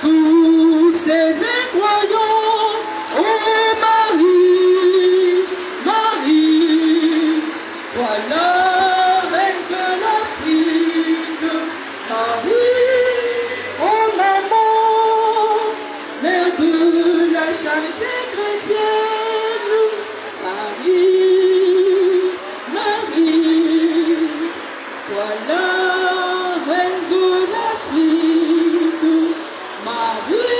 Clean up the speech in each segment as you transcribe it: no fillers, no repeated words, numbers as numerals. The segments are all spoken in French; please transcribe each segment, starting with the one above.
tous ces incroyants, oh Marie, Marie, voilà reine de l'Afrique, Marie, oh maman, mère de la charité chrétienne, Marie, Marie, voilà reine de l'Afrique, Marie,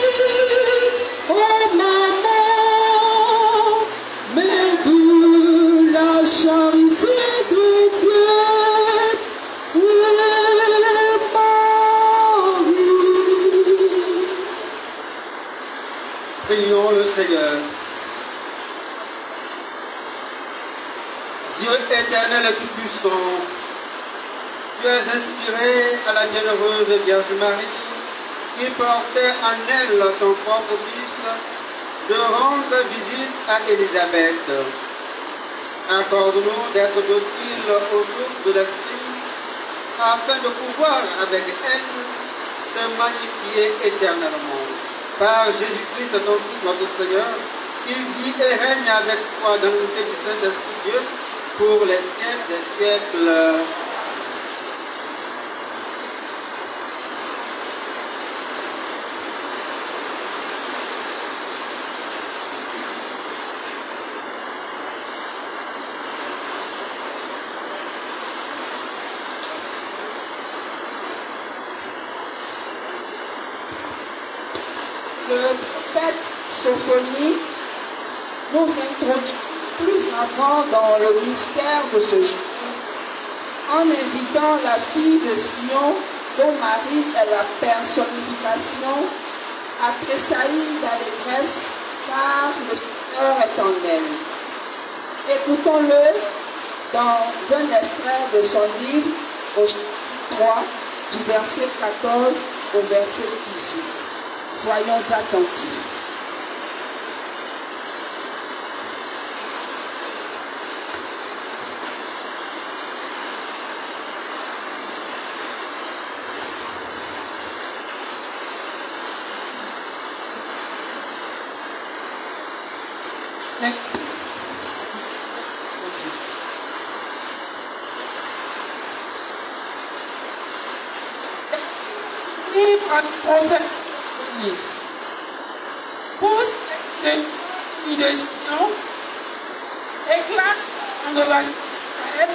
oh maman, mère de la charité chrétienne, Marie. Prions le Seigneur. Dieu éternel et tout-puissant, tu es inspiré à la bienheureuse Vierge Marie qui portait en elle ton propre Fils de rendre visite à Élisabeth. Accorde-nous d'être dociles au souffle de l'Esprit afin de pouvoir avec elle te magnifier éternellement. Par Jésus-Christ, ton Fils, notre Seigneur, qui vit et règne avec toi dans l'unité du Saint-Esprit Dieu pour les siècles des siècles. Le prophète Sophonie nous introduit plus avant dans le mystère de ce jour, en invitant la fille de Sion, dont Marie est la personnification, à tressaillir d'allégresse, car le Seigneur est en elle. Écoutons-le dans un extrait de son livre, au chapitre 3, du verset 14 au verset 18. Soyons attentifs. Livre du prophète pousse les de Sion, éclate en devant Israël,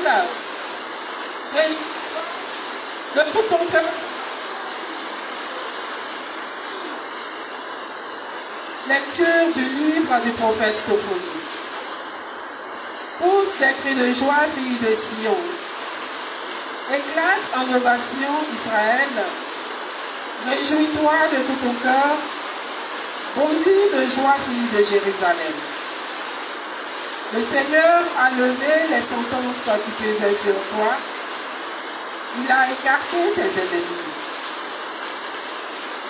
de tout ton cœur. Lecture du livre du prophète Sophonie. Pousse les cris de joie, fille de Sion. Éclate en ovation, Israël. Réjouis-toi de tout ton cœur. Bondis de joie, fille de Jérusalem. Le Seigneur a levé les sentences qui pesaient sur toi. Il a écarté tes ennemis.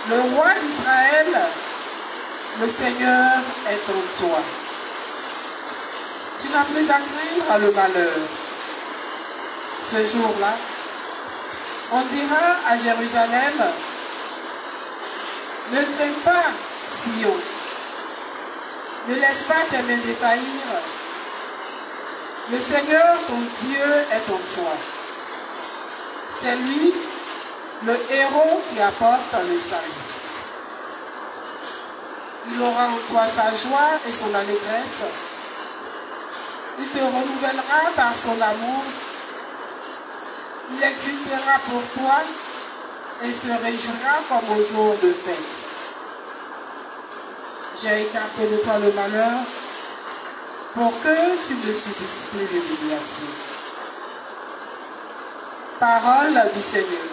Le roi d'Israël, le Seigneur est en toi. Tu n'as plus à craindre le malheur. Ce jour-là, on dira à Jérusalem, ne crains pas, Sion. Ne laisse pas tes mains défaillir. Le Seigneur, ton Dieu, est en toi. C'est lui, le héros qui apporte le salut. Il aura en toi sa joie et son allégresse. Il te renouvellera par son amour. Il exultera pour toi et se réjouira comme au jour de fête. J'ai écarté de toi le malheur pour que tu ne subisses plus l'humiliation. Parole du Seigneur.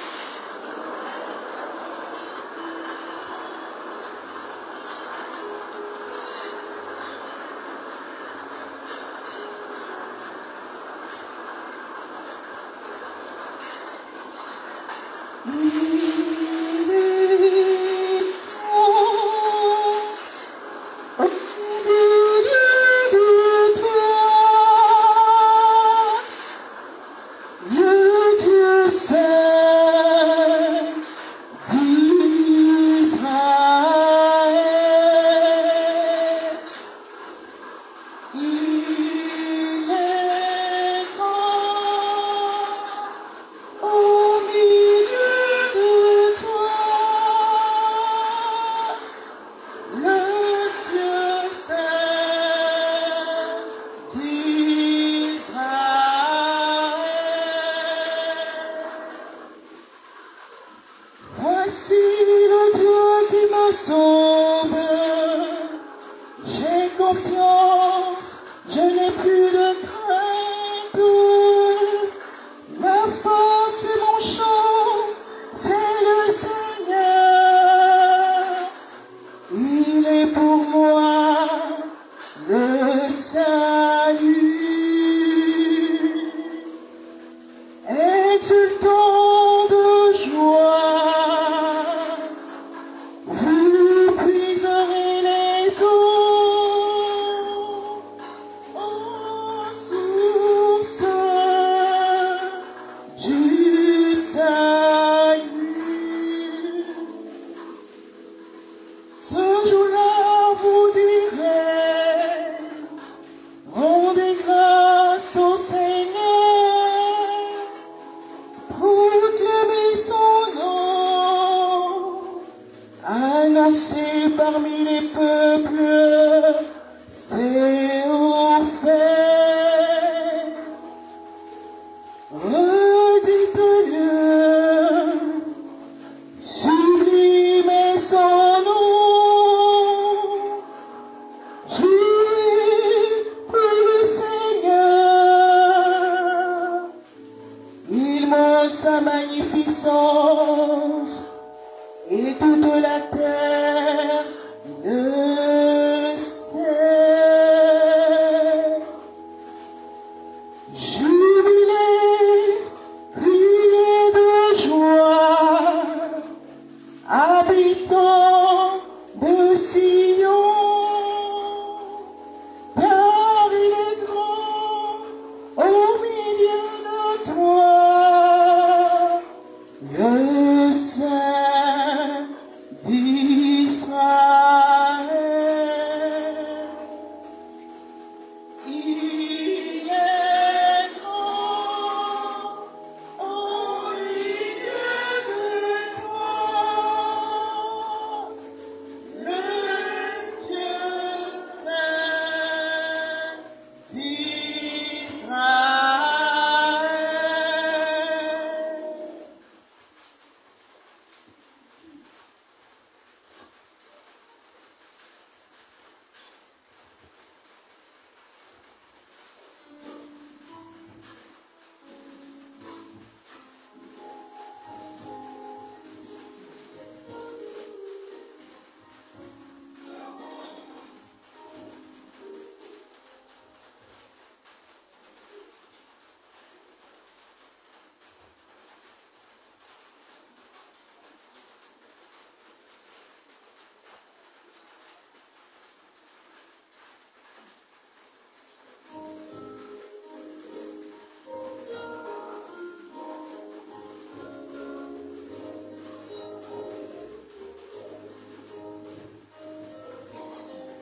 Le Dieu saint. Voici le Dieu qui me sauve. J'ai confiance, je n'ai plus de crainte. Ma force et mon chant, c'est le Seigneur. Il est pour moi le salut. Exultant de joie, vous puiserez les eaux en source du salut. Ce jour-là, vous direz, rendez grâce au Seigneur, proclamez son nom, annoncez parmi les peuples ses hauts faits. Redites-le, sublimez son nom, jouez pour le Seigneur. Il montre sa magnificence et toute la terre le sait. Jubilez, criez de joie, habitants de Sion, car il est grand au milieu de toi, le Saint d'Israël. Il est grand au milieu de toi, le Dieu saint d'Israël.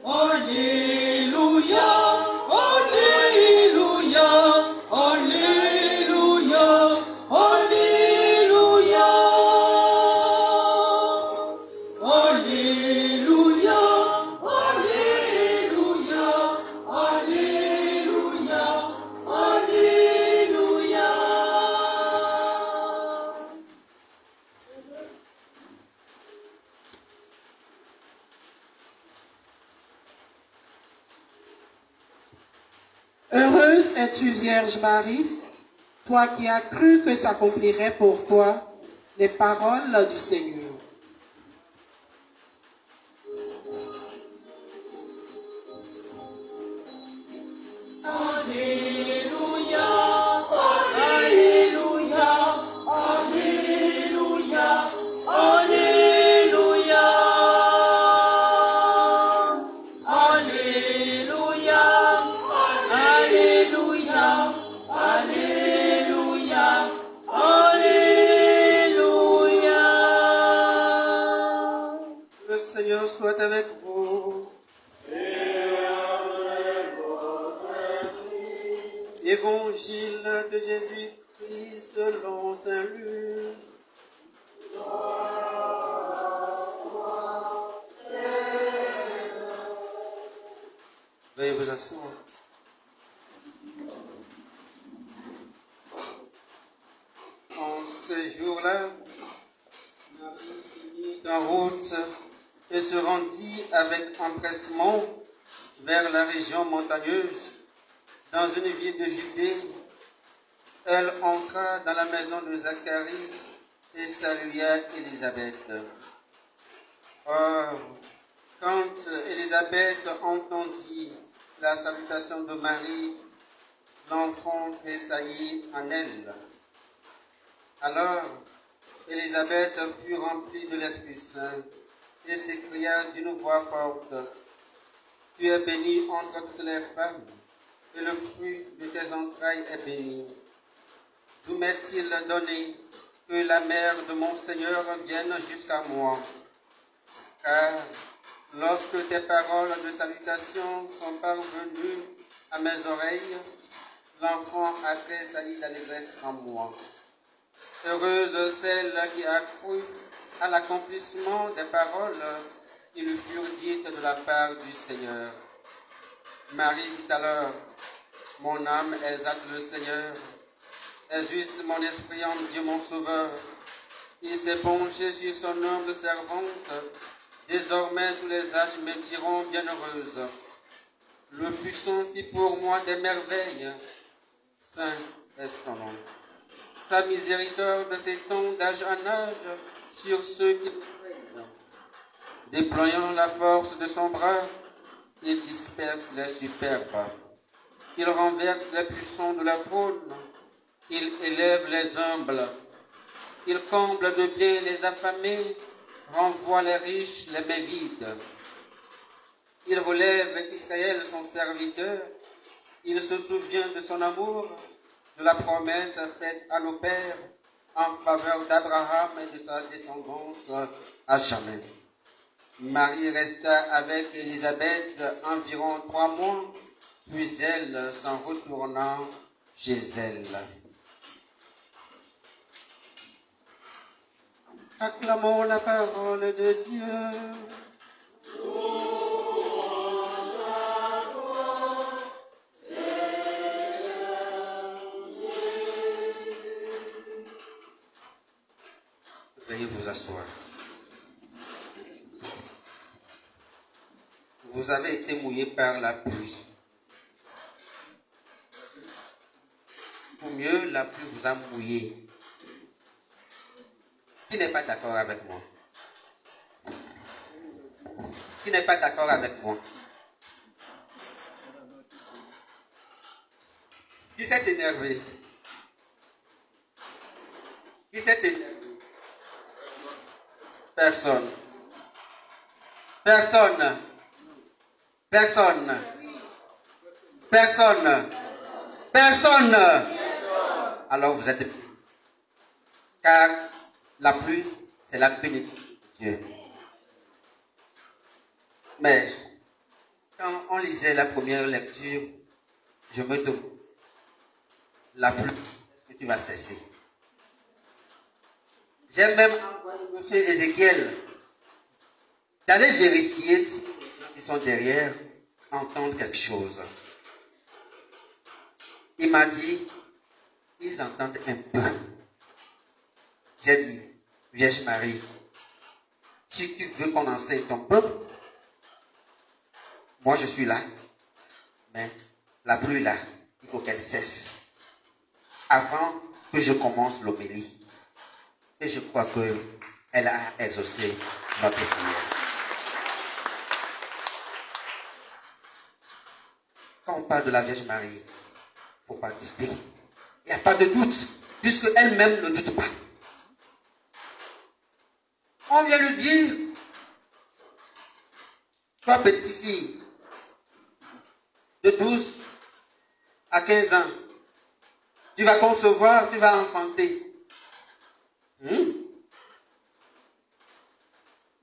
Alléluia, Alléluia, Alléluia, Alléluia, Alléluia, Alléluia, Alléluia, Alléluia. Heureuse es-tu, Vierge Marie, toi qui as cru que s'accomplirait pour toi les paroles du Seigneur. Alléluia, Alléluia, Alléluia, Alléluia, Alléluia, Alléluia, Alléluia, Alléluia. Le Seigneur soit avec vous. Évangile de Jésus-Christ selon Saint Luc. Veuillez vous asseoir. En ce jour-là, Marie en route et se rendit avec empressement vers la région montagneuse, dans une ville de Judée. Elle entra dans la maison de Zacharie et salua Élisabeth. Or, quand Élisabeth entendit la salutation de Marie, l'enfant tressaillit en elle. Alors, Élisabeth fut remplie de l'Esprit Saint et s'écria d'une voix forte, « Tu es bénie entre toutes les femmes, et le fruit de tes entrailles est béni. D'où m'est-il donné que la mère de mon Seigneur vienne jusqu'à moi? Car lorsque tes paroles de salutation sont parvenues à mes oreilles, l'enfant a tressailli d'allégresse en moi. Heureuse celle qui a cru à l'accomplissement des paroles qui lui furent dites de la part du Seigneur. » Marie dit alors, « Mon âme exalte le Seigneur, exulte mon esprit en Dieu mon Sauveur. Il s'est penché sur son humble servante. Désormais tous les âges me diront bienheureuse. Le puissant fit pour moi des merveilles. Saint est son nom. Sa miséricorde s'étend d'âge en âge sur ceux qui le craignent. Déployant la force de son bras, il disperse les superbes. Il renverse les puissants de la trône. Il élève les humbles. Il comble de bien les affamés, renvoie les riches les mains vides. Il relève Israël son serviteur. Il se souvient de son amour, de la promesse faite à nos pères en faveur d'Abraham et de sa descendance à jamais. Marie resta avec Élisabeth environ 3 mois, puis elle s'en retournant chez elle. Acclamons la parole de Dieu. Veuillez vous asseoir. Vous avez été mouillé par la pluie. Ou mieux, la pluie vous a mouillé. Qui n'est pas d'accord avec moi? Qui n'est pas d'accord avec moi? Qui s'est énervé? Qui s'est énervé? Personne. Personne. Personne. Personne. Personne. Alors vous êtes... Car la pluie, c'est la bénédiction de Dieu. Mais quand on lisait la première lecture, je me demande, la pluie, est-ce que tu vas cesser? J'ai même envoyé M. Ézéchiel d'aller vérifier si les gens qui sont derrière entendent quelque chose. Il m'a dit, ils entendent un peu. J'ai dit, Vierge Marie, si tu veux qu'on enseigne ton peuple, moi je suis là, mais la pluie là, il faut qu'elle cesse avant que je commence l'homélie. Et je crois qu'elle a exaucé notre prière. Quand on parle de la Vierge Marie, il ne faut pas douter. Il n'y a pas de doute, puisque elle-même ne doute pas. On vient lui dire, toi petite fille, de 12 à 15 ans, tu vas concevoir, tu vas enfanter.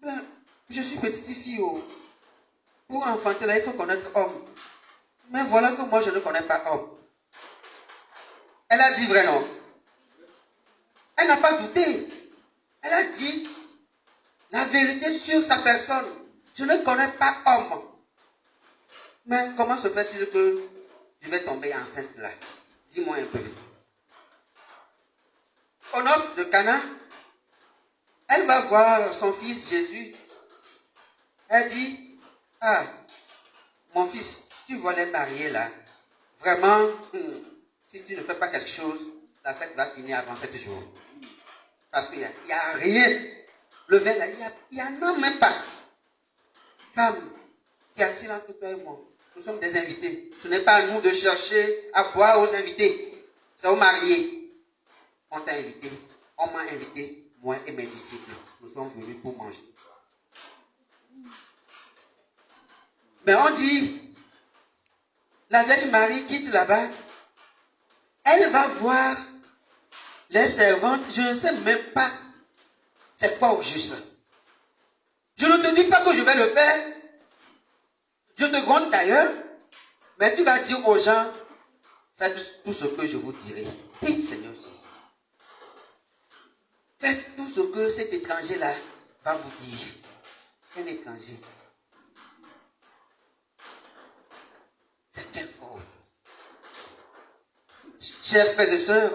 Ben, je suis petite fille. Pour enfanter là, il faut connaître homme. Mais voilà que moi je ne connais pas homme. Elle a dit vrai non. Elle n'a pas douté. Elle a dit la vérité sur sa personne. Je ne connais pas homme. Mais comment se fait-il que je vais tomber enceinte là? Dis-moi un peu. Aux noces de Cana, Elle va voir son fils Jésus. Elle dit, ah, mon fils, tu vois les mariés là. Vraiment, si tu ne fais pas quelque chose, la fête va finir avant 7 jours. Parce qu'il n'y a rien. Le vin là, il n'y en a même pas. Femme, qu'y a-t-il entre toi et moi? Nous sommes des invités. Ce n'est pas à nous de chercher à boire aux invités. C'est aux mariés. On t'a invité. On m'a invité, moi et mes disciples. Nous sommes venus pour manger. Mais on dit, la Vierge Marie quitte là-bas. Elle va voir les servantes. Je ne sais même pas c'est quoi au juste. Je ne te dis pas que je vais le faire. Je te gronde d'ailleurs. Mais tu vas dire aux gens, faites tout ce que je vous dirai. Oui, Seigneur Jésus. Faites tout ce que cet étranger-là va vous dire. Un étranger. C'est très fort. Chers frères et sœurs,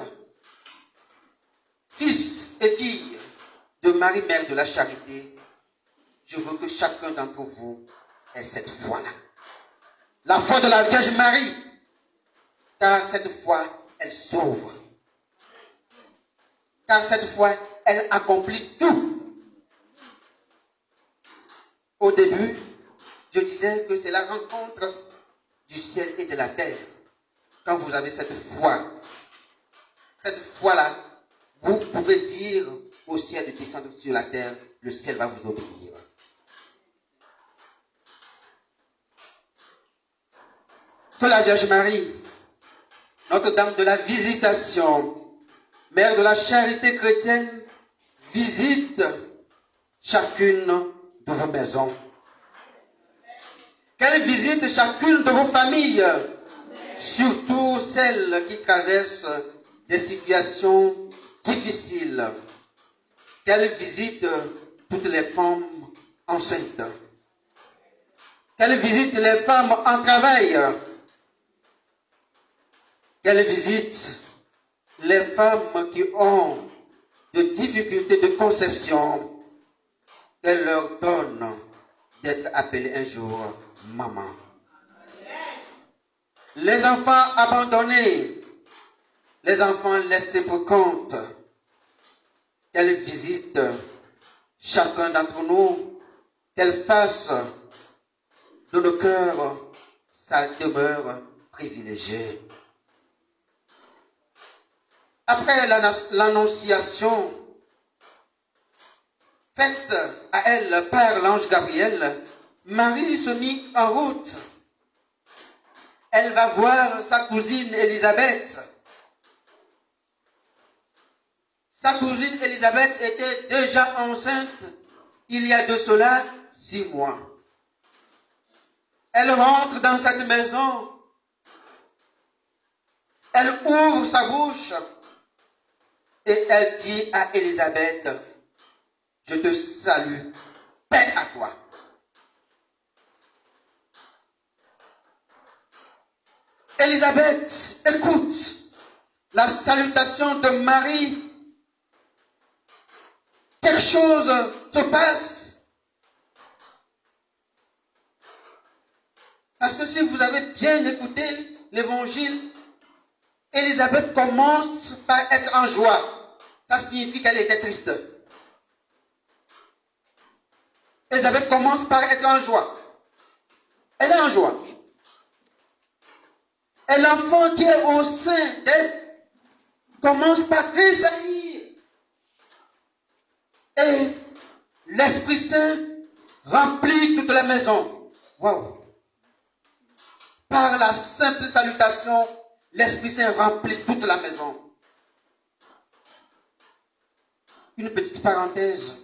fils et filles de Marie, Mère de la Charité, je veux que chacun d'entre vous ait cette foi-là. La foi de la Vierge Marie, car cette foi, elle sauve. Car cette foi, elle accomplit tout. Au début, je disais que c'est la rencontre du ciel et de la terre. Quand vous avez cette foi-là, vous pouvez dire au ciel de descendre sur la terre, le ciel va vous obéir. Que la Vierge Marie, Notre-Dame de la Visitation, Mère de la Charité chrétienne, visite chacune de vos maisons. Qu'elle visite chacune de vos familles, surtout celles qui traversent des situations difficiles. Qu'elle visite toutes les femmes enceintes. Qu'elle visite les femmes en travail. Qu'elle visite les femmes qui ont des difficultés de conception. Qu'elle leur donne d'être appelées un jour maman. Les enfants abandonnés, les enfants laissés pour compte, qu'elle visite chacun d'entre nous, qu'elle fasse de nos cœurs sa demeure privilégiée. Après l'annonciation faite à elle par l'ange Gabriel, Marie se mit en route. Elle va voir sa cousine Élisabeth. Sa cousine Élisabeth était déjà enceinte il y a de cela 6 mois. Elle rentre dans cette maison. Elle ouvre sa bouche et elle dit à Élisabeth, je te salue, paix à toi. Élisabeth, écoute la salutation de Marie. Quelque chose se passe. Parce que si vous avez bien écouté l'évangile, Élisabeth commence par être en joie. Ça signifie qu'elle était triste. Élisabeth commence par être en joie. Elle est en joie. Et l'enfant qui est au sein d'elle commence par tressaillir. Et l'Esprit Saint remplit toute la maison. Wow. Par la simple salutation, l'Esprit Saint remplit toute la maison. Une petite parenthèse.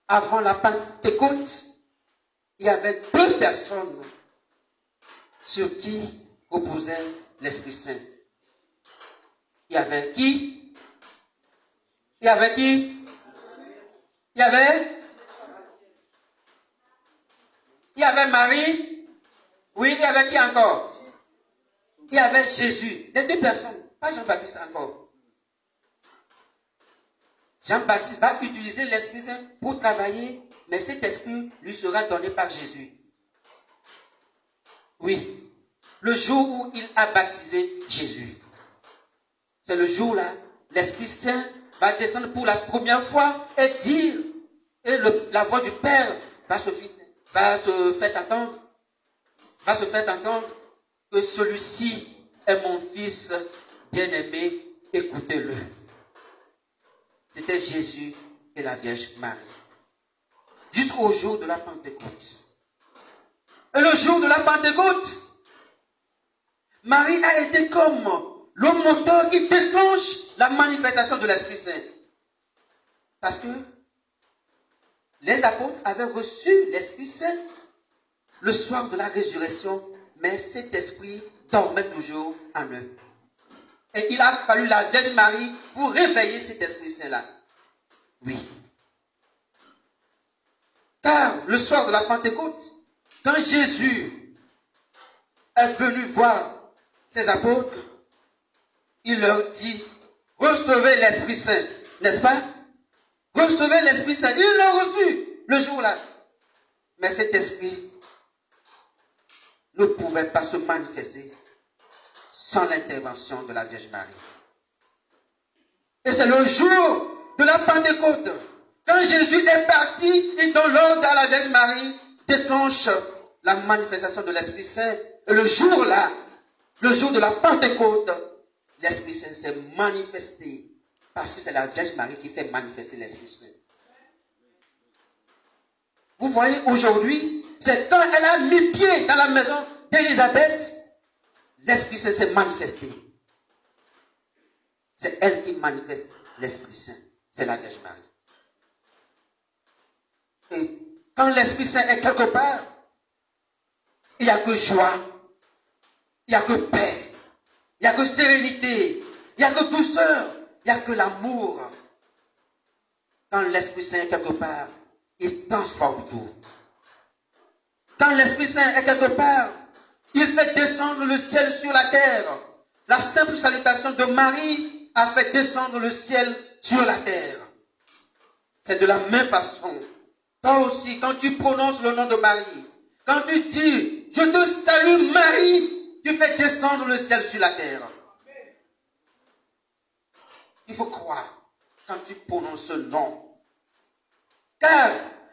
Avant la Pentecôte, il y avait 2 personnes sur qui reposait l'Esprit Saint. Il y avait qui? Il y avait qui? Il y avait Marie. Oui, il y avait qui encore? Il y avait Jésus. Les 2 personnes. Pas Jean-Baptiste encore. Jean-Baptiste va utiliser l'Esprit Saint pour travailler, mais cet esprit lui sera donné par Jésus. Oui, le jour où il a baptisé Jésus. C'est le jour-là, l'Esprit Saint va descendre pour la première fois et dire, et la voix du Père va se faire entendre que celui-ci est mon fils bien-aimé, écoutez-le. C'était Jésus et la Vierge Marie. Jusqu'au jour de la Pentecôte. Et le jour de la Pentecôte, Marie a été comme le moteur qui déclenche la manifestation de l'Esprit Saint. Parce que les apôtres avaient reçu l'Esprit Saint le soir de la résurrection, mais cet esprit dormait toujours en eux. Et il a fallu la Vierge Marie pour réveiller cet Esprit Saint-là. Oui. Car le soir de la Pentecôte, quand Jésus est venu voir ses apôtres, il leur dit, recevez l'Esprit Saint, n'est-ce pas? Recevez l'Esprit Saint. Ils l'ont reçu le jour-là. Mais cet esprit ne pouvait pas se manifester sans l'intervention de la Vierge Marie. Et c'est le jour de la Pentecôte, quand Jésus est parti et dans l'ordre à la Vierge Marie, déclenche la manifestation de l'Esprit Saint. Et le jour-là, le jour de la Pentecôte, l'Esprit Saint s'est manifesté. Parce que c'est la Vierge Marie qui fait manifester l'Esprit Saint. Vous voyez, aujourd'hui, c'est quand elle a mis pied dans la maison d'Élisabeth, l'Esprit Saint s'est manifesté. C'est elle qui manifeste l'Esprit Saint. C'est la Vierge Marie. Et quand l'Esprit Saint est quelque part, il n'y a que joie, il n'y a que paix, il n'y a que sérénité, il n'y a que douceur, il n'y a que l'amour. Quand l'Esprit Saint est quelque part, il transforme tout. Quand l'Esprit Saint est quelque part, il fait descendre le ciel sur la terre. La simple salutation de Marie a fait descendre le ciel sur la terre. C'est de la même façon. Toi aussi, quand tu prononces le nom de Marie, quand tu dis, je te salue Marie, tu fais descendre le ciel sur la terre. Il faut croire quand tu prononces ce nom. Car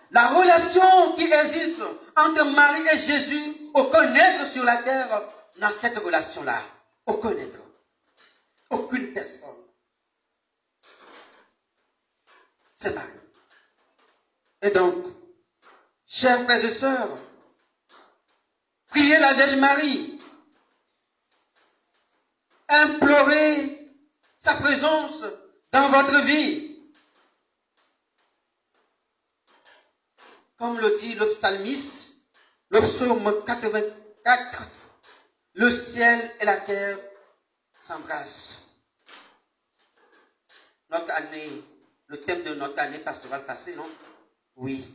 la relation qui existe entre Marie et Jésus, aucun être sur la terre n'a cette relation-là. Aucun être. Aucune personne. C'est Marie. Et donc, chers frères et sœurs, priez la Vierge Marie. Implorez sa présence dans votre vie. Comme le dit le psalmiste, le psaume 84, le ciel et la terre s'embrassent. Notre année, le thème de notre année pastorale passée, non? Oui.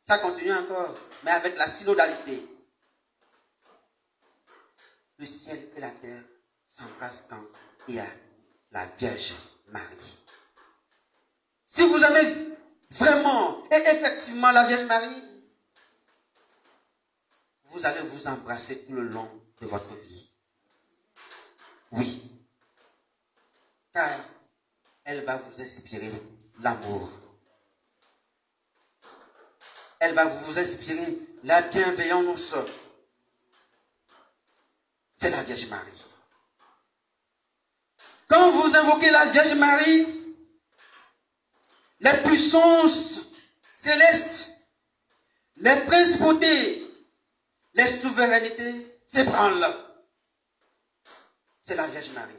Ça continue encore, mais avec la synodalité. Le ciel et la terre s'embrassent quand il y a la Vierge Marie. Si vous aimez vraiment et effectivement la Vierge Marie, vous allez vous embrasser tout le long de votre vie. Oui. Car elle va vous inspirer l'amour. Elle va vous inspirer la bienveillance. C'est la Vierge Marie. Quand vous invoquez la Vierge Marie, les puissances célestes, les principautés, les souverainetés s'ébranlent. C'est la Vierge Marie.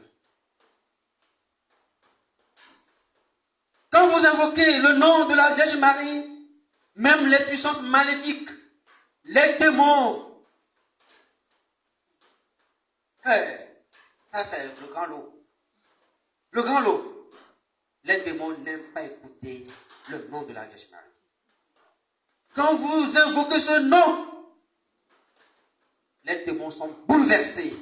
Quand vous invoquez le nom de la Vierge Marie, même les puissances maléfiques, les démons, ça c'est le grand lot. Le grand lot. Les démons n'aiment pas écouter le nom de la Vierge Marie. Quand vous invoquez ce nom, les démons sont bouleversés.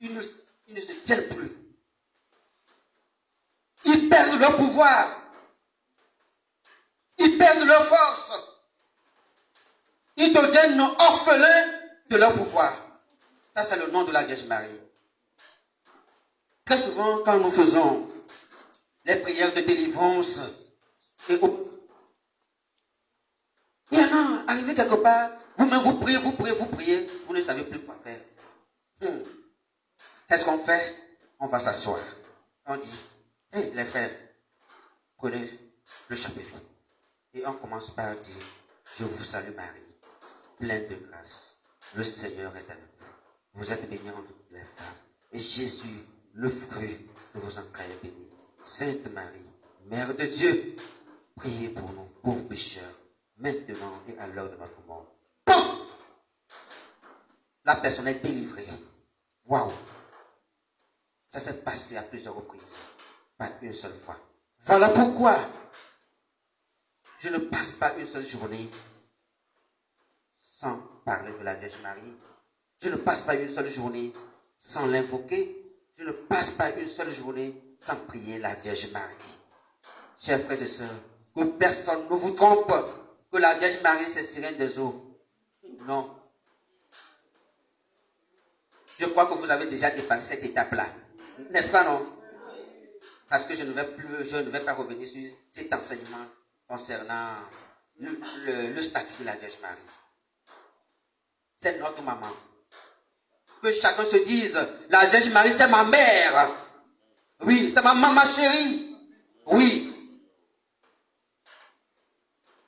Ils ne se tiennent plus. perdent leur pouvoir. Ils perdent leur force. Ils deviennent orphelins de leur pouvoir. Ça, c'est le nom de la Vierge Marie. Très souvent, quand nous faisons les prières de délivrance, il y en a, arrivé quelque part, vous-même vous priez, vous ne savez plus quoi faire. Qu'est-ce qu'on fait? On va s'asseoir. On dit, hey, les frères, prenez le chapelet. Et on commence par dire, je vous salue Marie, pleine de grâce. Le Seigneur est avec vous. Vous êtes bénie entre toutes les femmes. Et Jésus, le fruit de vos entrailles, est béni. Sainte Marie, Mère de Dieu, priez pour nous, pauvres pécheurs, maintenant et à l'heure de notre mort. Bon! La personne est délivrée. Waouh! Ça s'est passé à plusieurs reprises, pas une seule fois. Voilà pourquoi je ne passe pas une seule journée sans parler de la Vierge Marie. Je ne passe pas une seule journée sans l'invoquer. Je ne passe pas une seule journée sans prier la Vierge Marie. Chers frères et sœurs, que personne ne vous trompe que la Vierge Marie c'est sirène des eaux. Non. Je crois que vous avez déjà dépassé cette étape-là. N'est-ce pas, non? Parce que je ne vais pas revenir sur cet enseignement concernant le statut de la Vierge Marie. C'est notre maman. Que chacun se dise, la Vierge Marie, c'est ma mère. Oui, c'est ma maman chérie. Oui.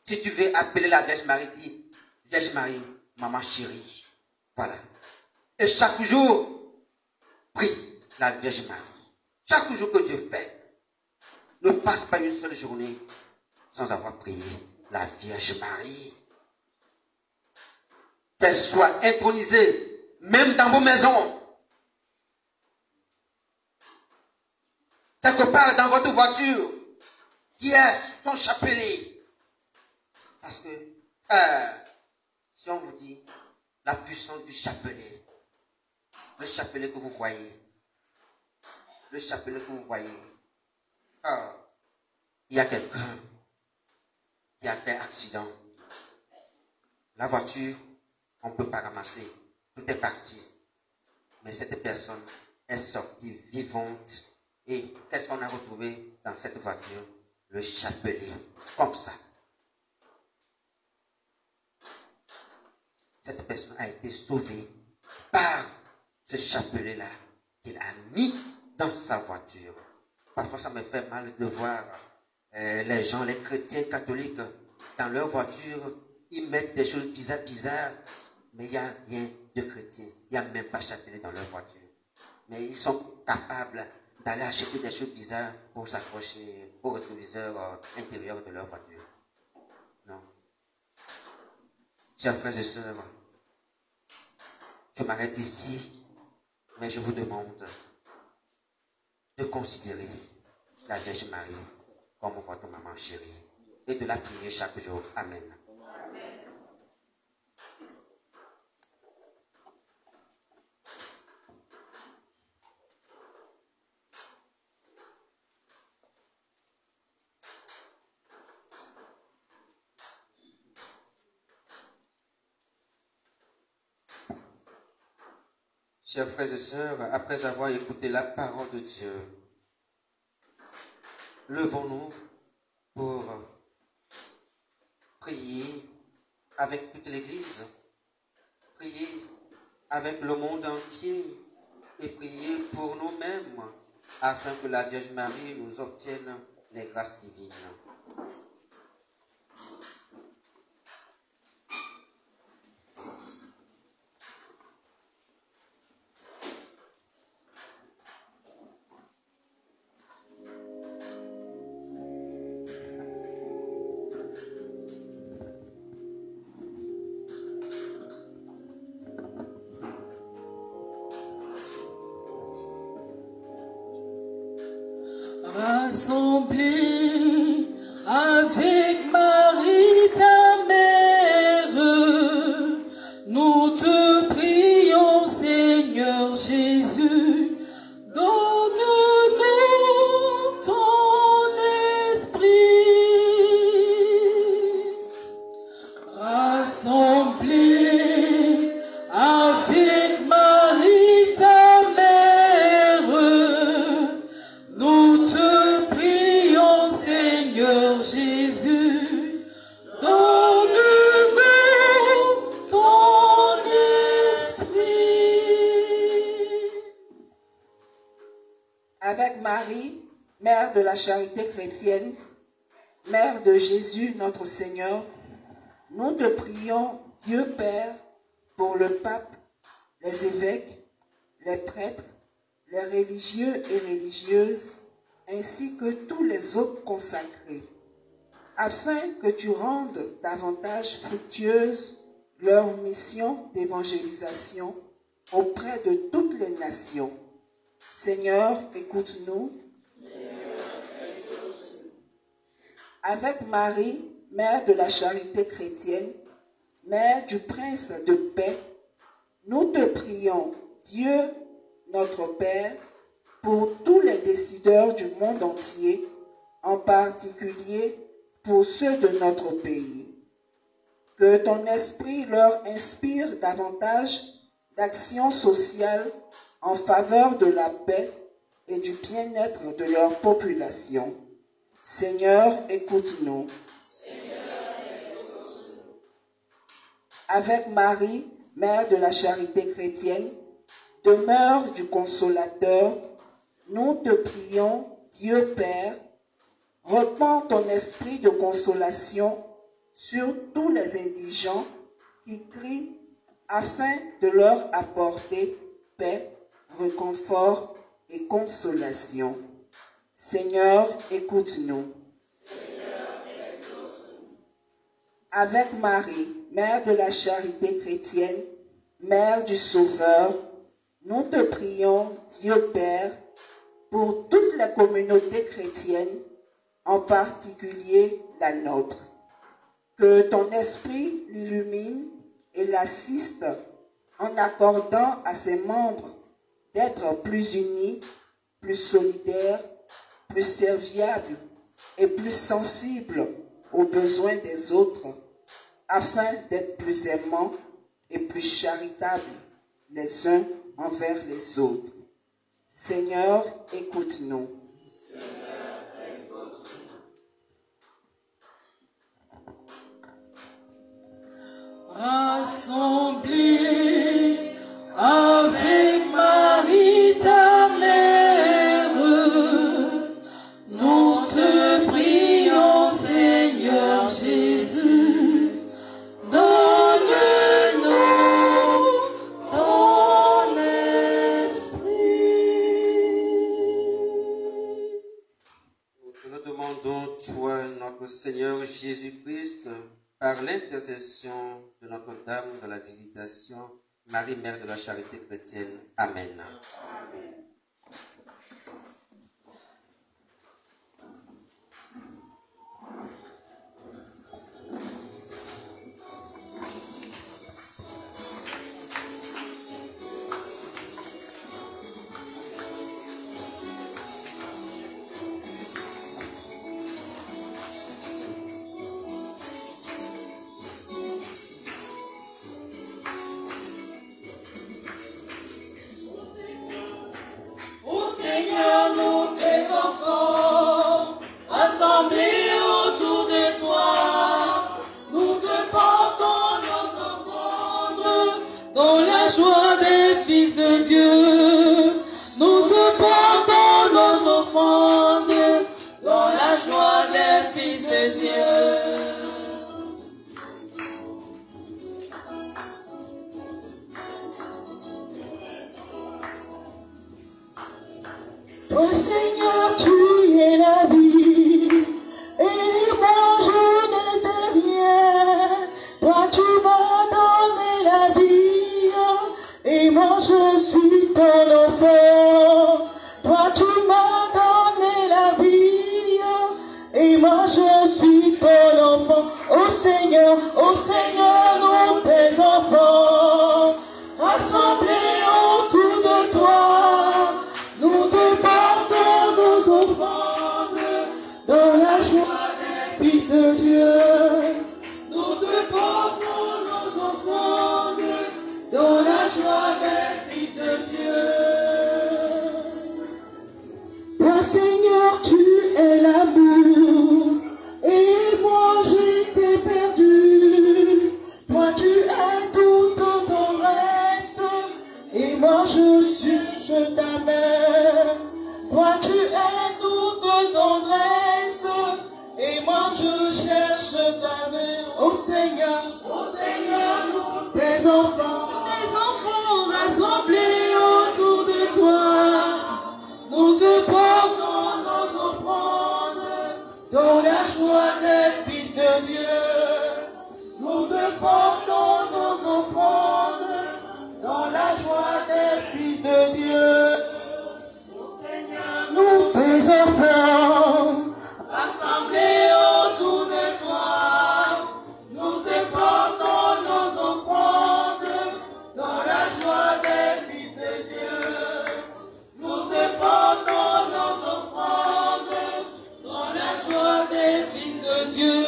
Si tu veux appeler la Vierge Marie, dis, Vierge Marie, maman chérie. Voilà. Et chaque jour, prie la Vierge Marie. Chaque jour que Dieu fait, ne passe pas une seule journée sans avoir prié la Vierge Marie. Qu'elle soit intronisée, même dans vos maisons. Quelque part dans votre voiture, qui est son chapelet. Parce que, si on vous dit la puissance du chapelet, le chapelet que vous voyez, le chapelet que vous voyez, il y a quelqu'un qui a fait accident. La voiture, on ne peut pas ramasser. Tout est parti. Mais cette personne est sortie vivante. Et qu'est-ce qu'on a retrouvé dans cette voiture? Le chapelet. Comme ça. Cette personne a été sauvée par ce chapelet-là qu'il a mis dans sa voiture. Parfois, ça me fait mal de voir les gens, les chrétiens catholiques, dans leur voiture, ils mettent des choses bizarres, mais il n'y a rien de chrétien. Il n'y a même pas chapelet dans leur voiture. Mais ils sont capables d'aller acheter des choses bizarres pour s'accrocher au rétroviseur intérieur de leur voiture. Non. Chers frères et sœurs, je m'arrête ici, mais je vous demande de considérer la Vierge Marie comme votre maman chérie et de la prier chaque jour. Amen. Chers frères et sœurs, après avoir écouté la parole de Dieu, levons-nous pour prier avec toute l'Église, prier avec le monde entier et prier pour nous-mêmes afin que la Vierge Marie nous obtienne les grâces divines. Rassemblés avec Marie ta mère, nous te prions Seigneur Jésus, donne-nous ton Jésus, donne-nous ton esprit. Avec Marie, mère de la charité chrétienne, mère de Jésus notre Seigneur, nous te prions, Dieu Père, pour le pape, les évêques, les prêtres, les religieux et religieuses, ainsi que tous les autres consacrés, afin que tu rendes davantage fructueuse leur mission d'évangélisation auprès de toutes les nations. Seigneur, écoute-nous. Avec Marie, mère de la charité chrétienne, mère du prince de paix, nous te prions, Dieu, notre Père, pour tous les décideurs du monde entier, en particulier pour ceux de notre pays. Que ton esprit leur inspire davantage d'actions sociales en faveur de la paix et du bien-être de leur population. Seigneur, écoute-nous. Avec Marie, mère de la charité chrétienne, demeure du consolateur, nous te prions, Dieu Père, répands ton esprit de consolation sur tous les indigents qui crient afin de leur apporter paix, réconfort et consolation. Seigneur, écoute-nous. Avec Marie, mère de la charité chrétienne, mère du Sauveur, nous te prions, Dieu Père, pour toutes les communautés chrétiennes, en particulier la nôtre. Que ton esprit l'illumine et l'assiste en accordant à ses membres d'être plus unis, plus solidaires, plus serviables et plus sensibles aux besoins des autres, afin d'être plus aimants et plus charitables les uns envers les autres. Seigneur, écoute-nous. Rassemblés avec Marie ta mère, nous te prions, Seigneur Jésus, donne-nous ton esprit. Nous te demandons, toi, notre Seigneur Jésus-Christ, par l'intercession de Notre-Dame de la Visitation, Marie, Mère de la Charité chrétienne. Amen. Seigneur, nous tes enfants, assemblés autour de toi, nous te portons notre offrande dans la joie des fils de Dieu. Nous te portons nos offrandes dans la joie des fils de Dieu. Oh Seigneur, tu es la vie, et moi je n'étais rien. Toi tu m'as donné la vie, et moi je suis ton enfant. Toi tu m'as donné la vie, et moi je suis ton enfant. Oh Seigneur, nous tes enfants, rassemblés autour de toi. Nous te portons nos offrandes dans la joie des fils de Dieu. Nous te portons nos offrandes dans la joie des fils de Dieu. Toi Seigneur, tu es l'amour, et cherchent ta main, ô Seigneur, nous, tes enfants, rassemblés autour de toi. Nous te portons nos offrandes dans la joie des fils de Dieu. Nous te portons nos offrandes dans la joie des fils de Dieu. Seigneur, nous, tes enfants, rassemblés autour de toi, nous te portons nos offrandes dans la joie des fils de Dieu. Nous te portons nos offrandes dans la joie des fils de Dieu.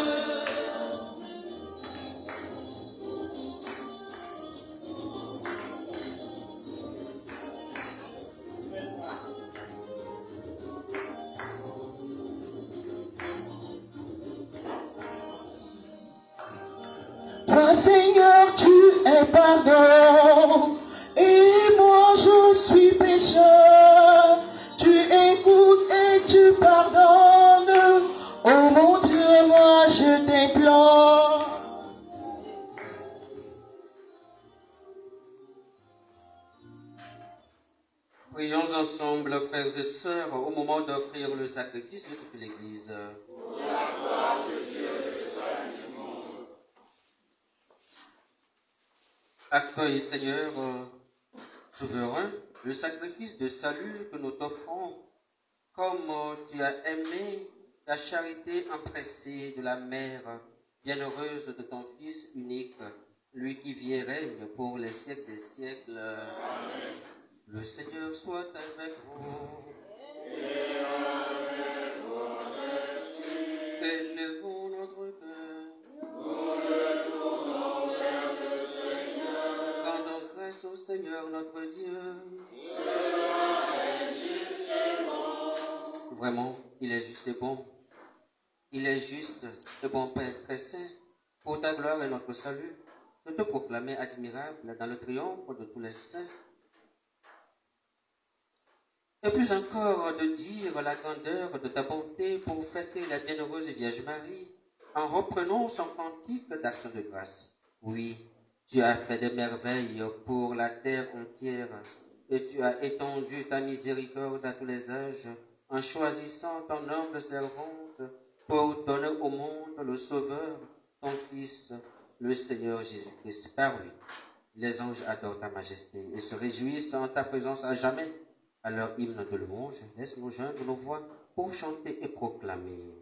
Toi, Seigneur, tu es pardon, et moi je suis pécheur. Tu écoutes et tu pardonnes. Oh mon Dieu, moi je t'implore. Prions ensemble, frères et sœurs, au moment d'offrir le sacrifice de toute l'Église. Pour la gloire de Dieu, le salut du monde. Accueille, Seigneur, souverain, le sacrifice de salut que nous t'offrons, comme tu as aimé la charité empressée de la mère bienheureuse de ton Fils unique, lui qui vit et règne pour les siècles des siècles. Amen. Le Seigneur soit avec vous. Et avec votre esprit. Élevons notre cœur. Nous le tournons vers le Seigneur. Rendons grâce au Seigneur notre Dieu. Cela est juste et bon. Vraiment, il est juste et bon. Il est juste et bon, Père très saint, pour ta gloire et notre salut, de te proclamer admirable dans le triomphe de tous les saints. Et plus encore de dire la grandeur de ta bonté pour fêter la bienheureuse Vierge Marie, en reprenant son cantique d'action de grâce. Oui, tu as fait des merveilles pour la terre entière, et tu as étendu ta miséricorde à tous les âges, en choisissant ton humble servante pour donner au monde le Sauveur, ton Fils, le Seigneur Jésus-Christ. Par lui, les anges adorent ta majesté et se réjouissent en ta présence à jamais. À leur hymne de louange, laisse-nous joindre nos voix pour chanter et proclamer.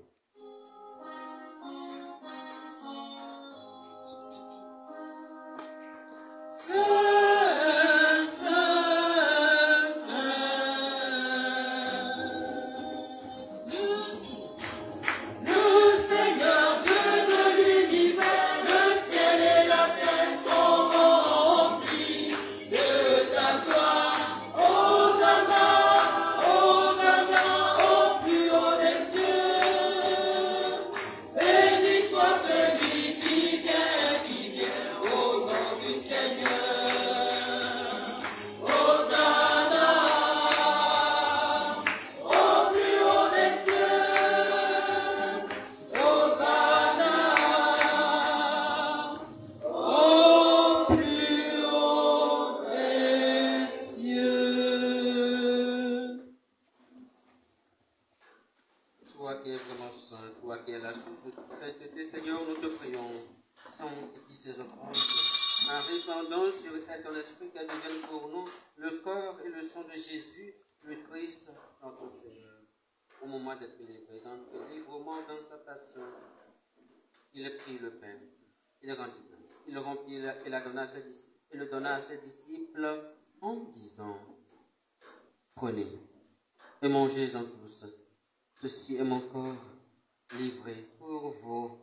Il prit le pain, il rendit grâce, il le rompit et le donna à ses disciples en disant: Prenez et mangez-en tous, ceci est mon corps livré pour vous.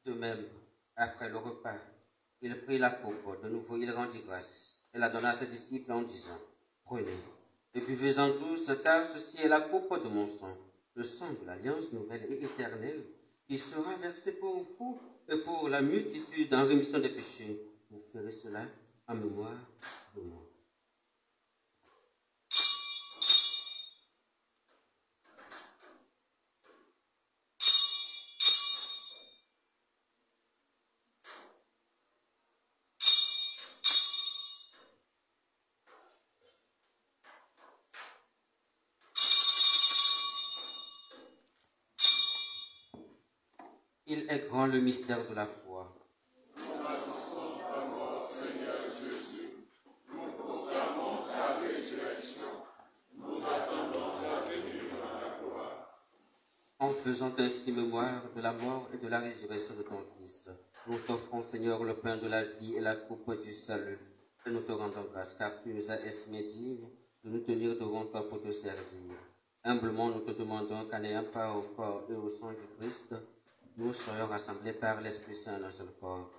De même, après le repas, Il prit la coupe, de nouveau il rendit grâce, et la donna à ses disciples en disant, prenez, et buvez-en tous, car ceci est la coupe de mon sang, le sang de l'alliance nouvelle et éternelle, qui sera versé pour vous et pour la multitude en rémission des péchés. Vous ferez cela en mémoire de moi. Il est grand le mystère de la foi. En faisant ainsi mémoire de la mort et de la résurrection de ton Fils, nous t'offrons, Seigneur, le pain de la vie et la coupe du salut. Et nous te rendons grâce, car tu nous as estimés dignes de nous tenir devant toi pour te servir. Humblement, nous te demandons qu'en ayant part au corps et au sang du Christ, nous soyons rassemblés par l'Esprit Saint dans un seul corps.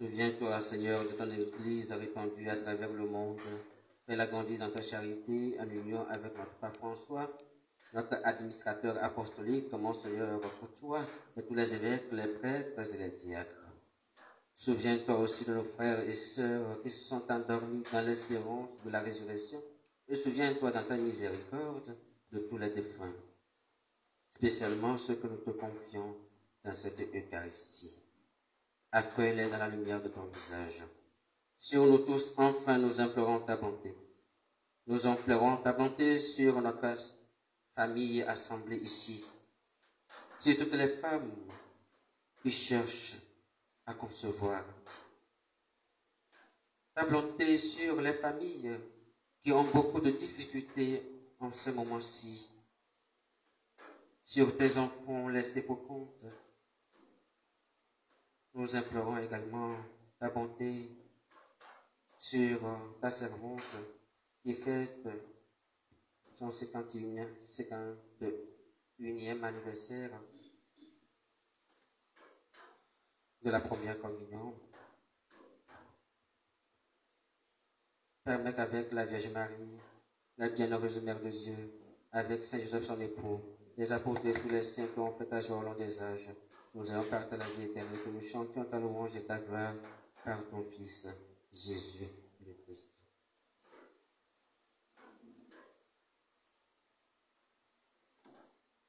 Souviens-toi, Seigneur, de ton Église répandue à travers le monde. Fais-la grandir dans ta charité, en union avec notre Pape François, notre administrateur apostolique, Monseigneur toi, et tous les évêques, les prêtres et les diacres. Souviens-toi aussi de nos frères et sœurs qui se sont endormis dans l'espérance de la résurrection, et souviens-toi dans ta miséricorde de tous les défunts, spécialement ceux que nous te confions dans cette Eucharistie. Accueille-les dans la lumière de ton visage. Sur nous tous, enfin, nous implorons ta bonté. Nous implorons ta bonté sur notre famille assemblée ici, sur toutes les femmes qui cherchent à concevoir. Ta bonté sur les familles qui ont beaucoup de difficultés en ce moment-ci, sur tes enfants laissés pour compte. Nous implorons également ta bonté sur ta servante qui fête son 51e anniversaire de la première communion. Permets qu'avec la Vierge Marie, la bienheureuse Mère de Dieu, avec Saint Joseph son époux, les apôtres et tous les saints qui ont fait ta joie au long des âges, nous ayons partagé la vie éternelle, que nous chantions ta louange et ta gloire par ton Fils, Jésus le Christ.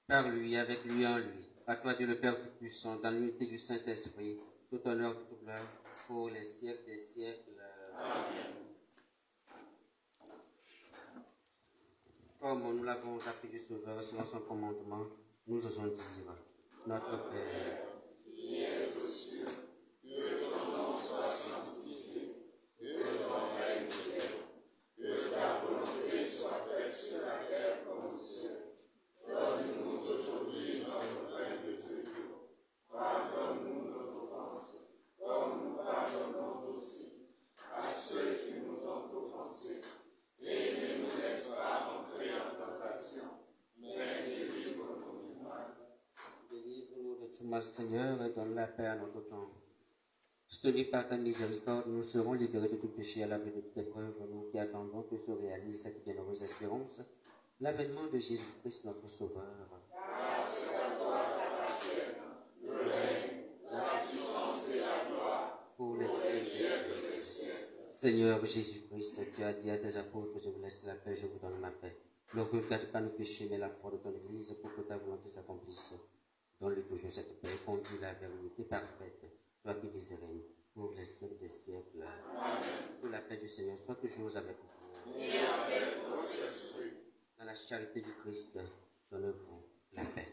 Par lui, avec lui, en lui, à toi Dieu le Père Tout-Puissant, dans l'unité du Saint-Esprit, tout honneur, toute gloire, pour les siècles des siècles. Amen. Comme nous l'avons appris du Sauveur selon son commandement, nous osons dire, notre Père, qui es aux cieux, que ton nom soit sanctifié, que ton règne vienne, que ta volonté soit faite sur la terre comme au ciel. Donne-nous aujourd'hui notre pain de ce jour. Pardonne-nous nos offenses, comme nous pardonnons aussi à ceux qui nous ont offensés. Et ne nous laisse pas entrer en tentation, mais délivre-nous du mal. Délivre-nous de tout mal, Seigneur, et donne la paix à notre temps. Soutenus par ta miséricorde, nous serons libérés de tout péché à l'abri de toute épreuve, nous qui attendons que se réalise cette bienheureuse espérance, l'avènement de Jésus-Christ, notre Sauveur. Grâce à toi, Père Saint, le règne, la puissance et la gloire, pour les siècles des siècles. Seigneur Jésus-Christ, tu as dit à tes apôtres, je vous laisse la paix, je vous donne la paix. Ne regarde pas nos péchés, mais la foi de ton Église, pour que ta volonté s'accomplisse. Donne-lui toujours cette paix, conduis-la vers l'unité parfaite, toi qui vis et règnes, pour les siècles des siècles. Amen. Que la paix du Seigneur soit toujours avec vous. Et avec votre esprit. Dans la charité du Christ, donnez-vous la paix.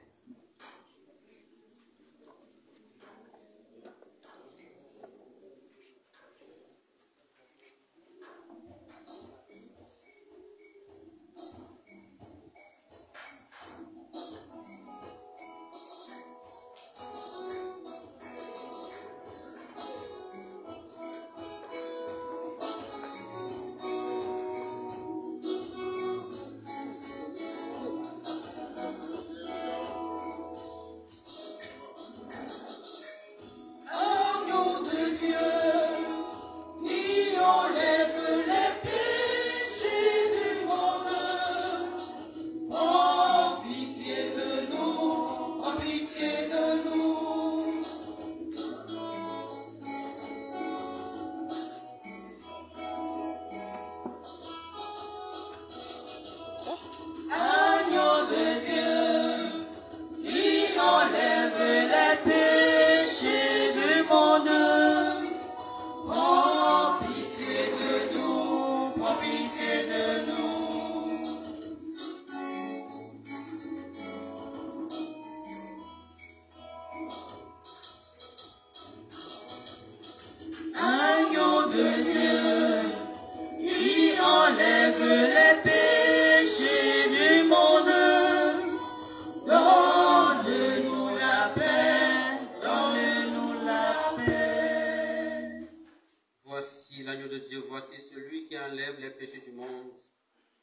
voici l'agneau de Dieu, voici celui qui enlève les péchés du monde.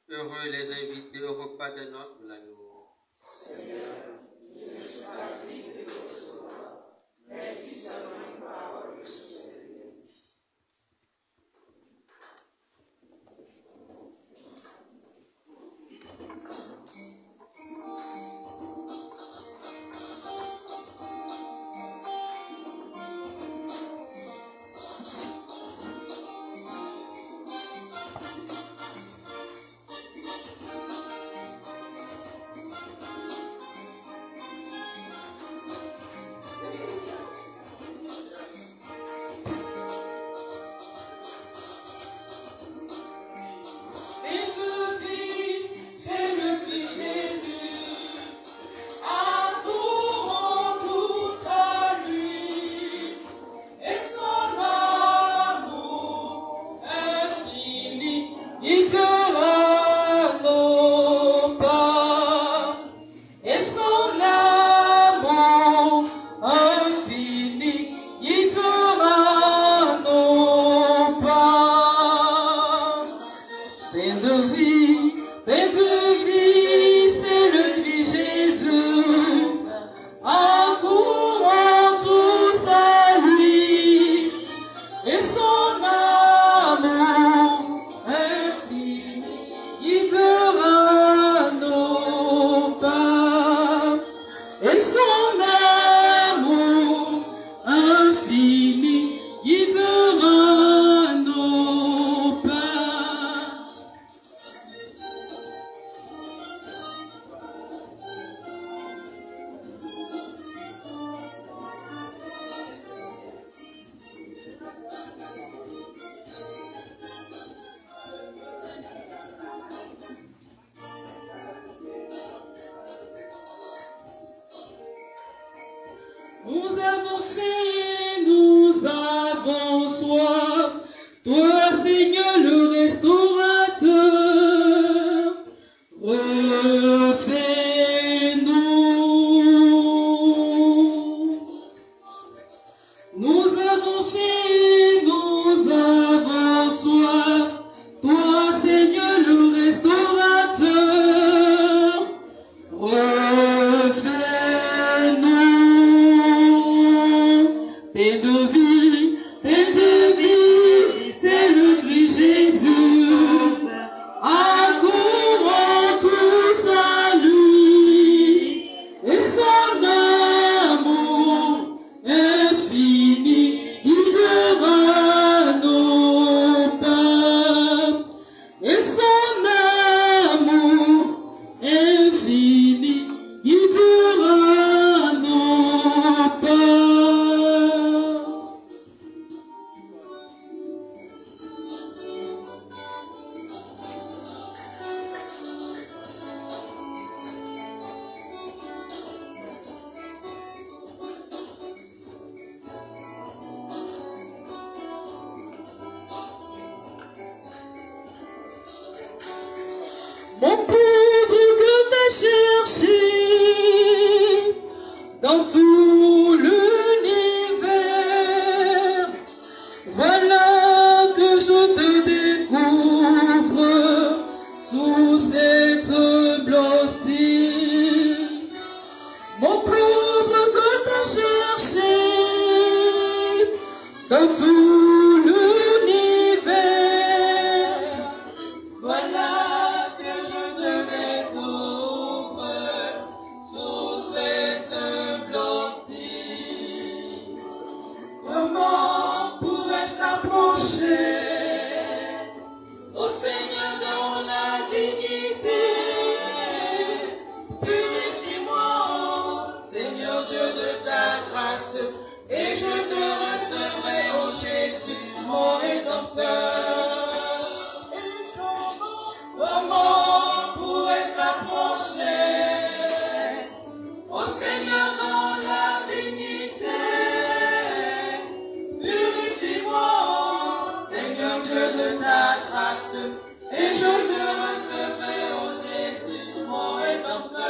Heureux les invités au repas des noces de l'agneau. Seigneur, je ne suis pas digne de te recevoir, mais dis seulement une parole que je serai guéri. Mon pauvre que t'as cherché dans tout l'univers, voilà que je te découvre sous cette blottie. Mon pauvre que t'as cherché dans tout l'univers, voilà que je te découvre sous cette blottie. Comment pourrais-je t'approcher, ô Seigneur, dans la dignité? Purifie-moi, Seigneur Dieu de ta grâce, et je te recevrai, ô Jésus, mon Rédempteur. Comment pourrais-je t'approcher, ô Seigneur, dans la dignité? Purifie-moi, Seigneur Dieu de ta grâce, et je te recevrai, ô Jésus, mon Rédempteur.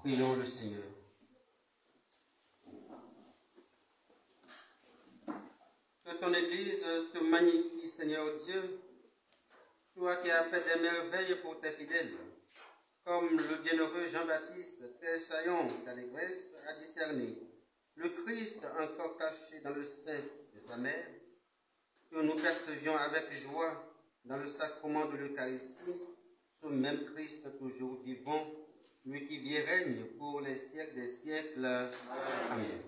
Prions le Seigneur. Que ton Église te magnifie, Seigneur Dieu, toi qui as fait des merveilles pour tes fidèles, comme le bienheureux Jean-Baptiste, très saillant d'allégresse, a discerné le Christ encore caché dans le sein de sa mère, que nous percevions avec joie dans le sacrement de l'Eucharistie, ce même Christ toujours vivant, lui qui vit et règne pour les siècles des siècles. Amen.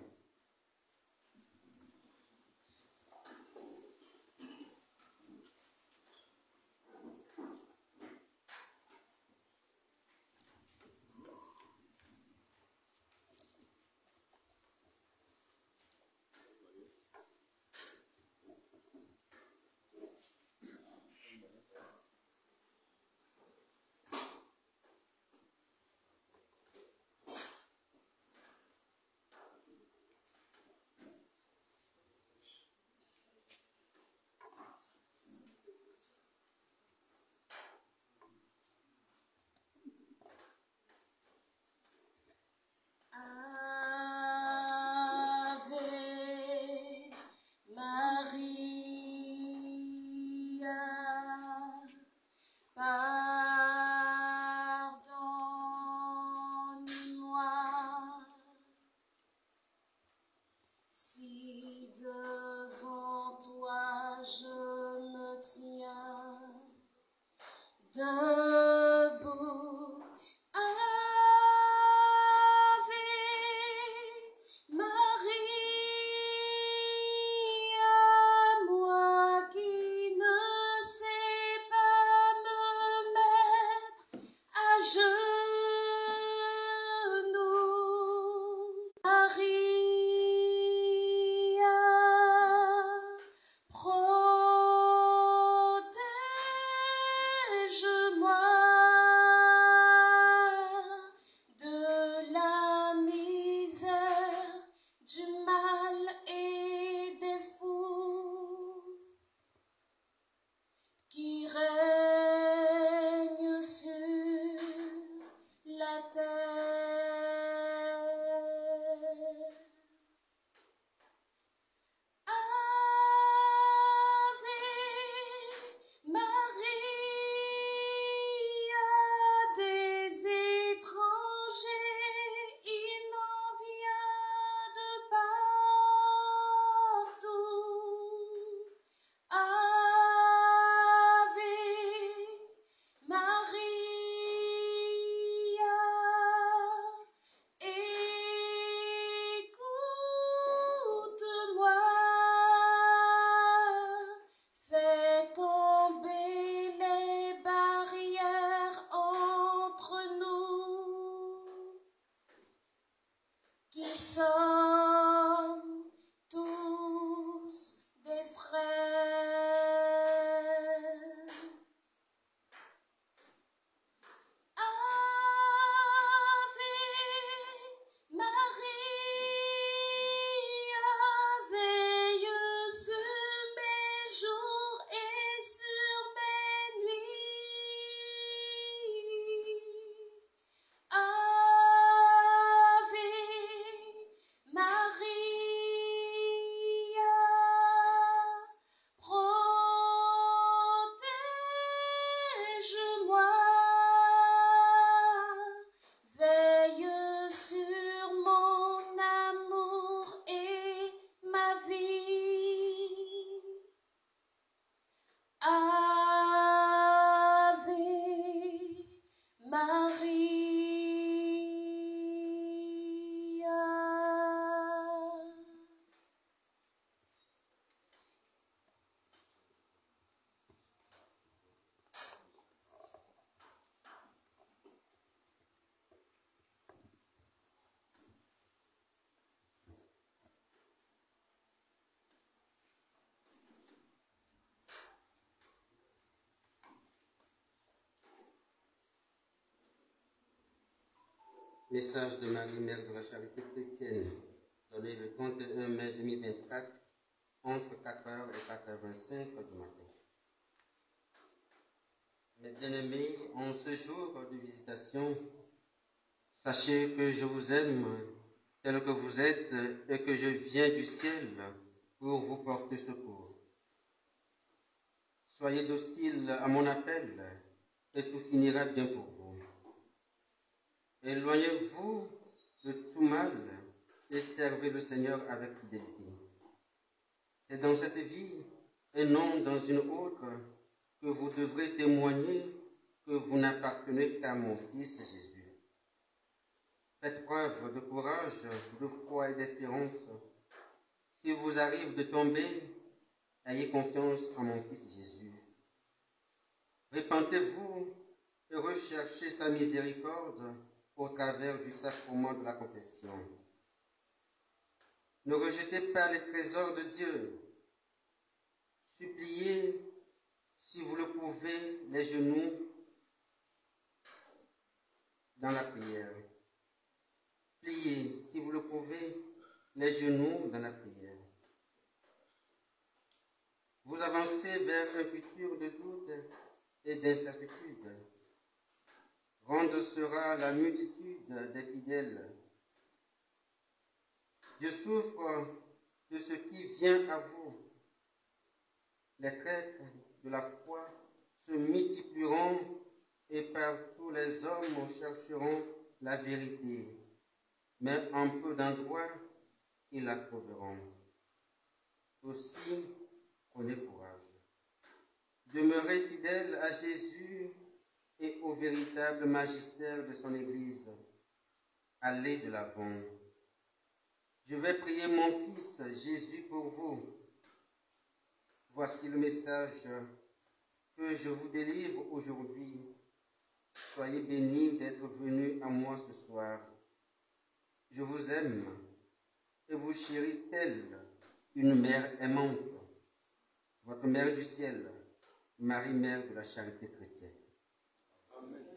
debout. Message de Marie, Mère de la Charité chrétienne, donné le 31 mai 2024, entre 4h et 4h25 du matin. Mes bien-aimés, en ce jour de visitation, sachez que je vous aime tel que vous êtes et que je viens du ciel pour vous porter secours. Soyez dociles à mon appel et tout finira bien pour vous. Éloignez-vous de tout mal et servez le Seigneur avec fidélité. C'est dans cette vie et non dans une autre que vous devrez témoigner que vous n'appartenez qu'à mon Fils Jésus. Faites preuve de courage, de foi et d'espérance. S'il vous arrive de tomber, ayez confiance en mon Fils Jésus. Répentez-vous et recherchez sa miséricorde au travers du sacrement de la confession. Ne rejetez pas les trésors de Dieu. Suppliez, si vous le pouvez, les genoux dans la prière. Pliez, si vous le pouvez, les genoux dans la prière. Vous avancez vers un futur de doute et d'incertitude. Grande sera la multitude des fidèles. Dieu souffre de ce qui vient à vous. Les traîtres de la foi se multiplieront et partout les hommes chercheront la vérité. Mais en peu d'endroits, ils la trouveront. Aussi, prenez courage. Demeurez fidèles à Jésus et au véritable magistère de son Église. Allez de l'avant. Je vais prier mon Fils Jésus pour vous. Voici le message que je vous délivre aujourd'hui. Soyez bénis d'être venus à moi ce soir. Je vous aime et vous chéris telle une mère aimante, votre mère du ciel, Marie, mère de la charité chrétienne. Amen.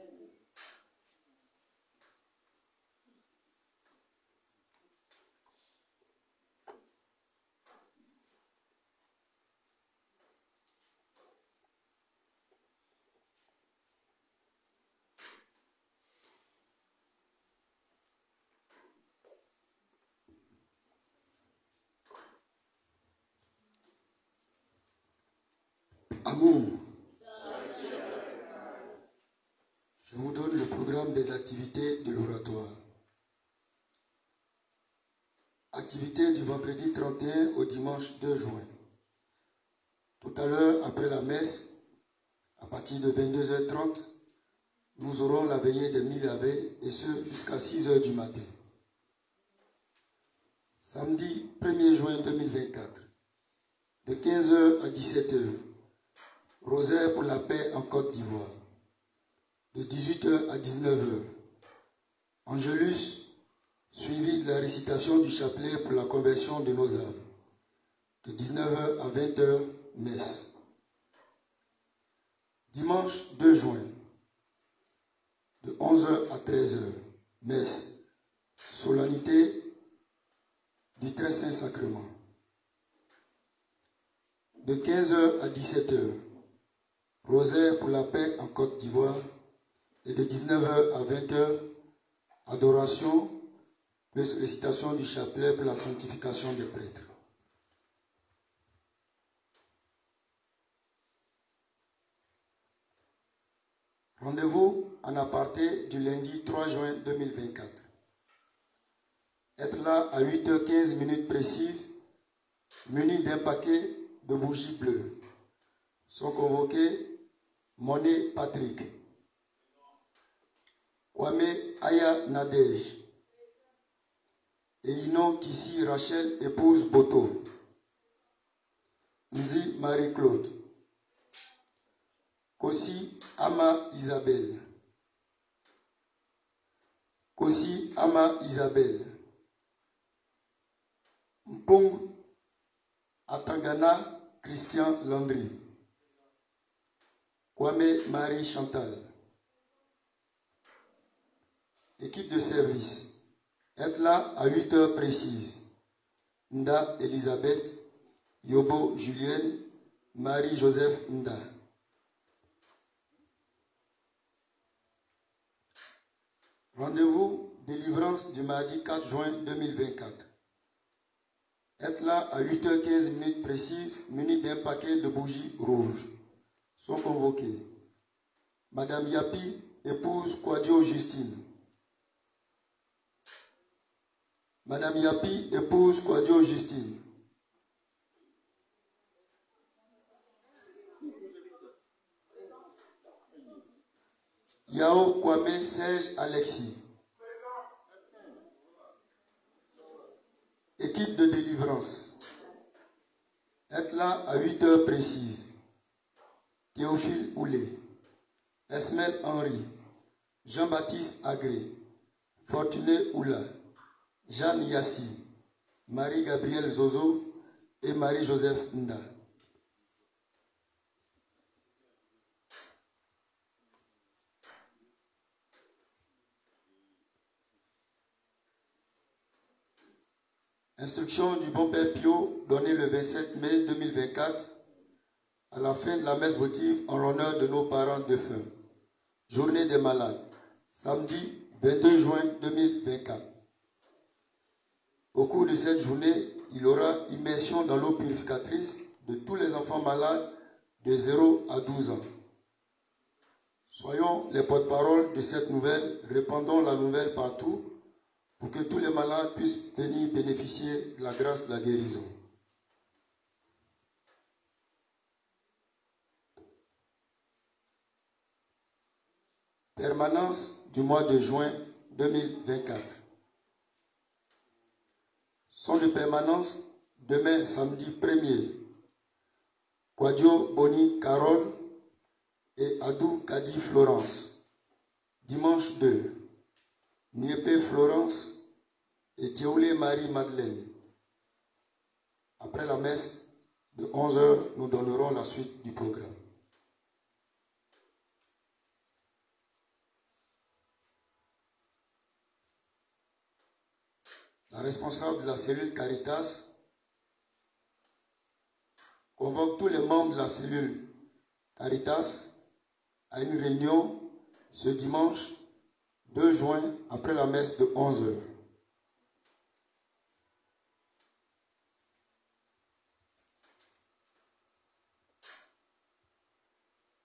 Amour. Je vous donne le programme des activités de l'oratoire. Activités du vendredi 31 au dimanche 2 juin. Tout à l'heure, après la messe, à partir de 22h30, nous aurons la veillée des 1000 Ave et ce jusqu'à 6h du matin. Samedi 1er juin 2024, de 15h à 17h, rosaire pour la paix en Côte d'Ivoire. De 18h à 19h, Angélus, suivi de la récitation du chapelet pour la conversion de nos âmes. De 19h à 20h, messe. Dimanche 2 juin, de 11h à 13h, messe. Solennité du Très Saint Sacrement. De 15h à 17h, rosaire pour la paix en Côte d'Ivoire. Et de 19h à 20h, adoration plus récitation du chapelet pour la sanctification des prêtres. Rendez-vous en aparté du lundi 3 juin 2024. Être là à 8h15 minutes précises, muni d'un paquet de bougies bleues. Sont convoqués Monet Patrick, Kwame Aya Nadej, et Inon Kissi Rachel épouse Boto, Nzi Marie-Claude, Kossi Ama Isabelle, Kossi Ama Isabelle, Mpong Atangana Christian Landry, Kwame Marie Chantal. Équipe de service. Être là à 8h précises. Nda Elisabeth, Yobo Julienne, Marie-Joseph Nda. Rendez-vous délivrance du mardi 4 juin 2024. Être là à 8h15 minutes précises, muni d'un paquet de bougies rouges. Sont convoqués Madame Yapi, épouse Quadio Justine. Madame Yapi, épouse Quadio Justine. Yao Kwame Serge Alexis. Équipe de délivrance. Être là à 8h précises. Théophile Oulé. Esmel Henry. Jean-Baptiste Agré. Fortuné Oula. Jeanne Yassi, Marie-Gabrielle Zozo et Marie-Joseph Nda. Instruction du bon Père Pio donnée le 27 mai 2024 à la fin de la messe votive en l'honneur de nos parents défunts. Journée des malades, samedi 22 juin 2024. Au cours de cette journée, il y aura immersion dans l'eau purificatrice de tous les enfants malades de 0 à 12 ans. Soyons les porte-parole de cette nouvelle, répandons la nouvelle partout pour que tous les malades puissent venir bénéficier de la grâce de la guérison. Permanence du mois de juin 2024. Son de permanence demain samedi 1er. Quadio Boni Carole et Adou Kadi Florence. Dimanche 2. Niépé Florence et Théoulé Marie-Madeleine. Après la messe de 11h, nous donnerons la suite du programme. La responsable de la cellule Caritas convoque tous les membres de la cellule Caritas à une réunion ce dimanche 2 juin après la messe de 11h.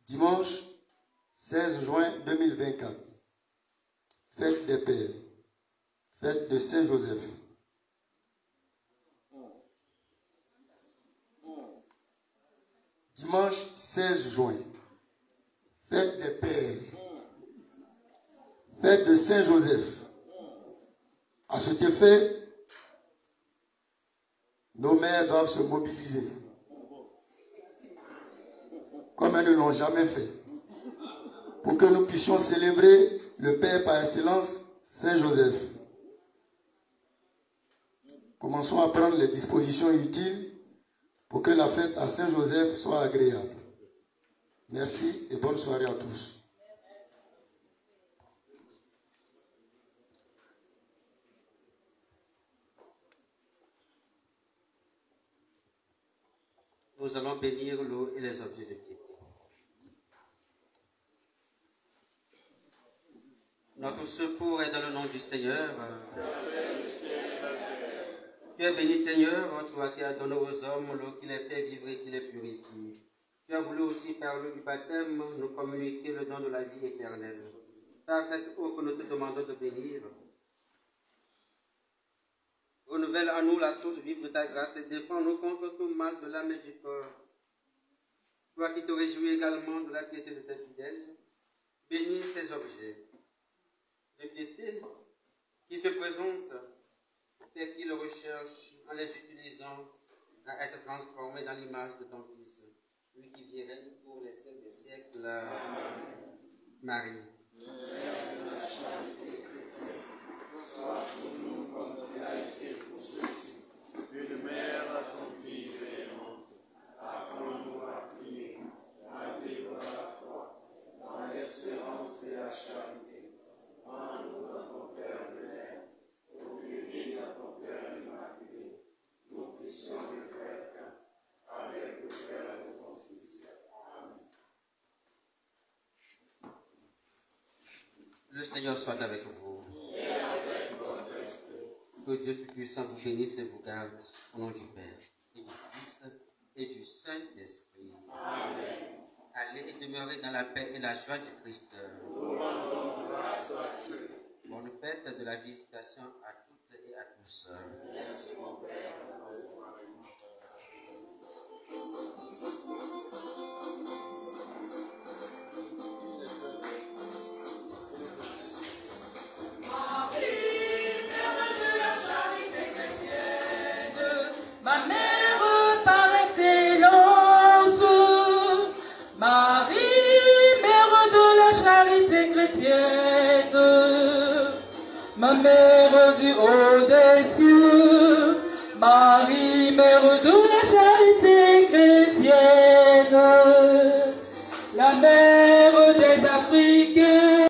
Dimanche 16 juin 2024, fête des Pères, fête de Saint-Joseph. Dimanche 16 juin, fête des Pères, fête de Saint-Joseph. À cet effet, nos mères doivent se mobiliser, comme elles ne l'ont jamais fait, pour que nous puissions célébrer le Père par excellence, Saint-Joseph. Commençons à prendre les dispositions utiles pour que la fête à Saint-Joseph soit agréable. Merci et bonne soirée à tous. Nous allons bénir l'eau et les objets de piété. Notre secours est dans le nom du Seigneur. Tu es béni, Seigneur, toi qui as donné aux hommes l'eau qui les fait vivre et qui les purifie. Tu as voulu aussi, par l'eau du baptême, nous communiquer le don de la vie éternelle. Par cette eau que nous te demandons de bénir, renouvelle à nous la source vive de ta grâce et défends-nous contre tout mal de l'âme et du corps. Toi qui te réjouis également de la piété de tes fidèles, bénis ces objets de piété qui te présentent, et qui le recherchent en les utilisant à être transformés dans l'image de ton Fils, lui qui vit et règne pour les siècles des siècles. Marie. Sois pour nous comme il a été pour Jésus, une mère attentive et aimante. Apprends-nous à prier, à vivre la foi, dans l'espérance et la charité. Prends-nous dans ton cœur de l'air, pour unir dans ton cœur immaculé, nous puissions le faire qu'un, avec le cœur de ton Fils. Amen. Le Seigneur soit avec vous. Que Dieu Tout-Puissant vous bénisse et vous garde au nom du Père, et du Fils, et du Saint-Esprit. Amen. Allez et demeurez dans la paix et la joie du Christ. Nous rendons grâce à Dieu. Bonne fête de la visitation à toutes et à tous. Merci mon Père. Ma mère par excellence, Marie, mère de la charité chrétienne, ma mère du haut des cieux, Marie, mère de la charité chrétienne, la mère des Africains.